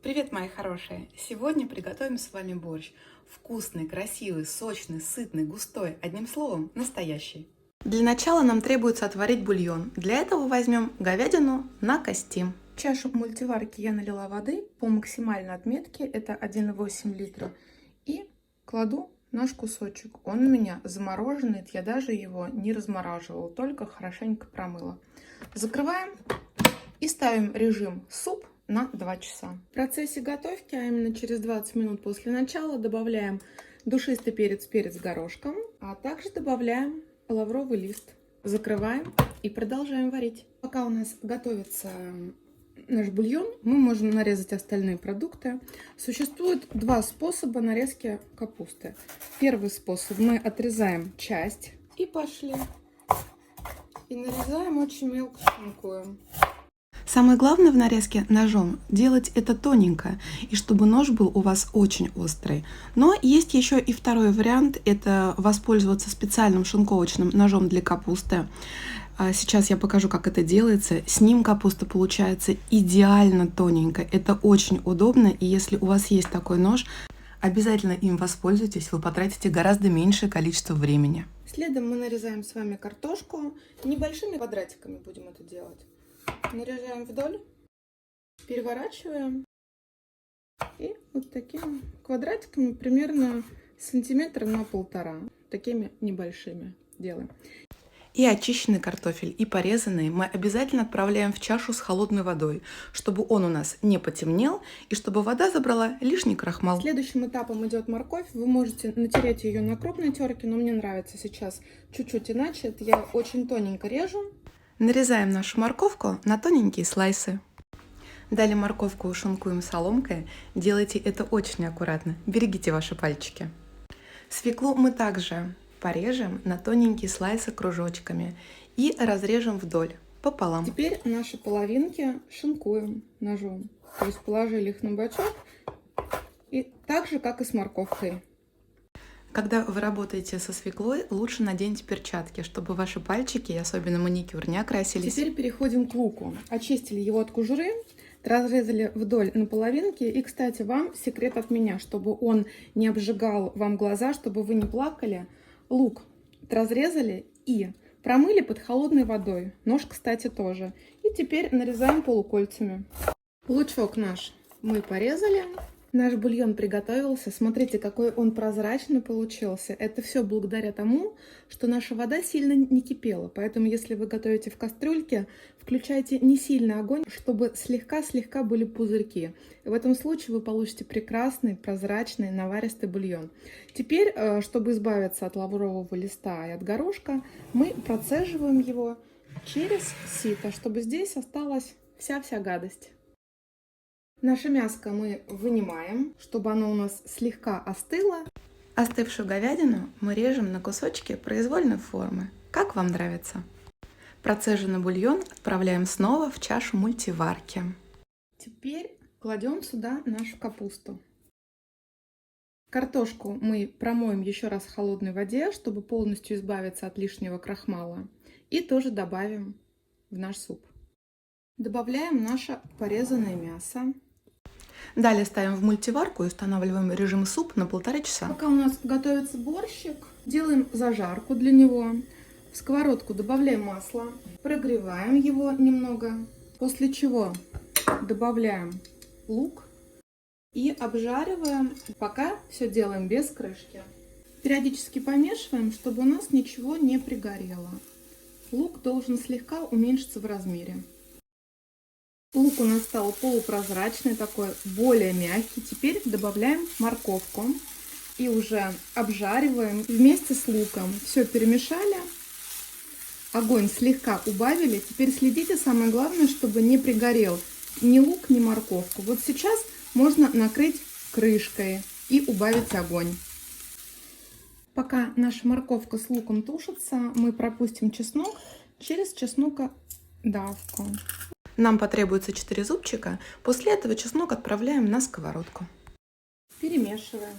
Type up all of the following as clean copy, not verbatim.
Привет, мои хорошие! Сегодня приготовим с вами борщ. Вкусный, красивый, сочный, сытный, густой. Одним словом, настоящий. Для начала нам требуется отварить бульон. Для этого возьмем говядину на кости. В чашу мультиварки я налила воды по максимальной отметке, это 1,8 литра. И кладу наш кусочек. Он у меня замороженный, я даже его не размораживала, только хорошенько промыла. Закрываем и ставим режим суп на 2 часа. В процессе готовки, а именно через 20 минут после начала, добавляем душистый перец горошком, а также добавляем лавровый лист. Закрываем и продолжаем варить. Пока у нас готовится наш бульон, мы можем нарезать остальные продукты. Существует два способа нарезки капусты. Первый способ: мы отрезаем часть и пошли. И нарезаем очень мелко, шинкуем. Самое главное в нарезке ножом делать это тоненько, и чтобы нож был у вас очень острый. Но есть еще и второй вариант, это воспользоваться специальным шинковочным ножом для капусты. Сейчас я покажу, как это делается. С ним капуста получается идеально тоненькая. Это очень удобно, и если у вас есть такой нож, обязательно им воспользуйтесь, вы потратите гораздо меньшее количество времени. Следом мы нарезаем с вами картошку. Небольшими квадратиками будем это делать. Нарезаем вдоль, переворачиваем и вот такими квадратиками, примерно сантиметра на 1,5, такими небольшими делаем. И очищенный картофель, и порезанный мы обязательно отправляем в чашу с холодной водой, чтобы он у нас не потемнел и чтобы вода забрала лишний крахмал. Следующим этапом идет морковь. Вы можете натереть ее на крупной терке, но мне нравится сейчас чуть-чуть иначе. Это я очень тоненько режу. Нарезаем нашу морковку на тоненькие слайсы. Далее морковку шинкуем соломкой. Делайте это очень аккуратно. Берегите ваши пальчики. Свеклу мы также порежем на тоненькие слайсы кружочками и разрежем вдоль, пополам. Теперь наши половинки шинкуем ножом. То есть положили их на бочок, и так же, как и с морковкой. Когда вы работаете со свеклой, лучше наденьте перчатки, чтобы ваши пальчики, особенно маникюр, не окрасились. Теперь переходим к луку. Очистили его от кожуры, разрезали вдоль на половинки. И, кстати, вам секрет от меня, чтобы он не обжигал вам глаза, чтобы вы не плакали. Лук разрезали и промыли под холодной водой. Нож, кстати, тоже. И теперь нарезаем полукольцами. Лучок наш мы порезали. Наш бульон приготовился. Смотрите, какой он прозрачный получился. Это все благодаря тому, что наша вода сильно не кипела. Поэтому, если вы готовите в кастрюльке, включайте не сильный огонь, чтобы слегка-слегка были пузырьки. В этом случае вы получите прекрасный, прозрачный, наваристый бульон. Теперь, чтобы избавиться от лаврового листа и от горошка, мы процеживаем его через сито, чтобы здесь осталась вся гадость. Наше мяско мы вынимаем, чтобы оно у нас слегка остыло. Остывшую говядину мы режем на кусочки произвольной формы, как вам нравится. Процеженный бульон отправляем снова в чашу мультиварки. Теперь кладем сюда нашу капусту. Картошку мы промоем еще раз в холодной воде, чтобы полностью избавиться от лишнего крахмала. И тоже добавим в наш суп. Добавляем наше порезанное мясо. Далее ставим в мультиварку и устанавливаем режим суп на 1,5 часа. Пока у нас готовится борщик, делаем зажарку для него. В сковородку добавляем масло, прогреваем его немного, после чего добавляем лук и обжариваем, пока все делаем без крышки. Периодически помешиваем, чтобы у нас ничего не пригорело. Лук должен слегка уменьшиться в размере. Лук у нас стал полупрозрачный, такой более мягкий. Теперь добавляем морковку и уже обжариваем вместе с луком. Все перемешали, огонь слегка убавили. Теперь следите, самое главное, чтобы не пригорел ни лук, ни морковку. Вот сейчас можно накрыть крышкой и убавить огонь. Пока наша морковка с луком тушится, мы пропустим чеснок через чеснокодавку. Нам потребуется 4 зубчика. После этого чеснок отправляем на сковородку. Перемешиваем.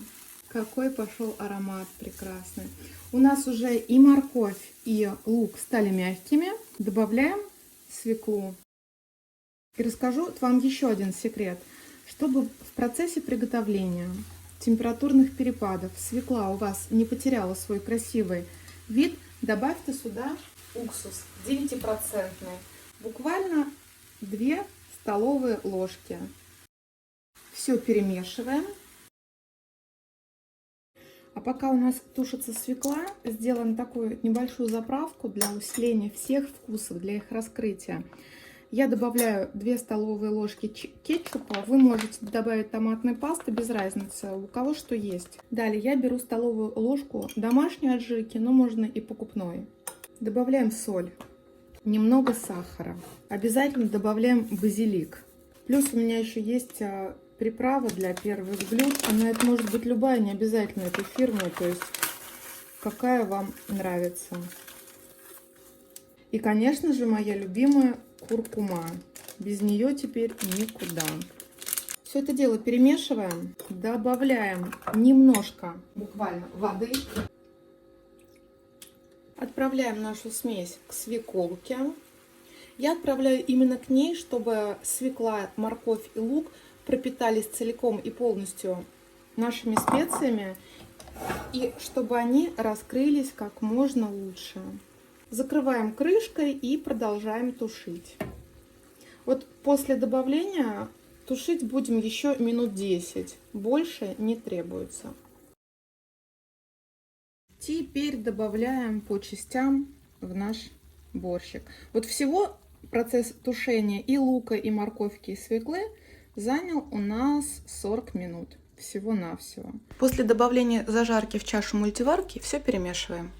Какой пошел аромат прекрасный. У нас уже и морковь, и лук стали мягкими. Добавляем свеклу. И расскажу вам еще один секрет. Чтобы в процессе приготовления температурных перепадов свекла у вас не потеряла свой красивый вид, добавьте сюда уксус 9%, буквально 2 столовые ложки. Все перемешиваем. А пока у нас тушится свекла, сделаем такую небольшую заправку для усиления всех вкусов, для их раскрытия. Я добавляю 2 столовые ложки кетчупа. Вы можете добавить томатной пасты, без разницы, у кого что есть. Далее я беру столовую ложку домашней аджики, но можно и покупной. Добавляем соль, немного сахара. Обязательно добавляем базилик. Плюс у меня еще есть приправа для первых блюд. Она это может быть любая, не обязательно этой фирмы, то есть какая вам нравится. И, конечно же, моя любимая куркума. Без нее теперь никуда. Все это дело перемешиваем. Добавляем немножко, буквально, воды. Отправляем нашу смесь к свеколке. Я отправляю именно к ней, чтобы свекла, морковь и лук пропитались целиком и полностью нашими специями. И чтобы они раскрылись как можно лучше. Закрываем крышкой и продолжаем тушить. Вот после добавления тушить будем еще минут 10. Больше не требуется. Теперь добавляем по частям в наш борщик. Вот всего процесс тушения и лука, и морковки, и свеклы занял у нас 40 минут. Всего-навсего. После добавления зажарки в чашу мультиварки все перемешиваем.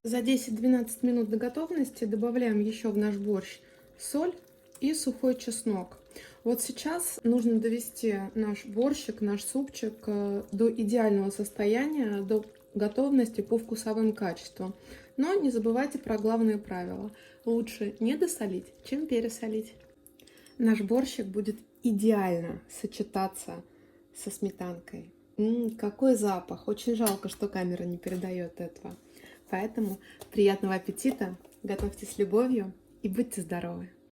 За 10-12 минут до готовности добавляем еще в наш борщ соль и сухой чеснок. Вот сейчас нужно довести наш борщик, наш супчик до идеального состояния, до готовности по вкусовым качествам. Но не забывайте про главные правила. Лучше не досолить, чем пересолить. Наш борщик будет идеально сочетаться со сметанкой. Какой запах! Очень жалко, что камера не передает этого. Поэтому приятного аппетита, готовьте с любовью и будьте здоровы!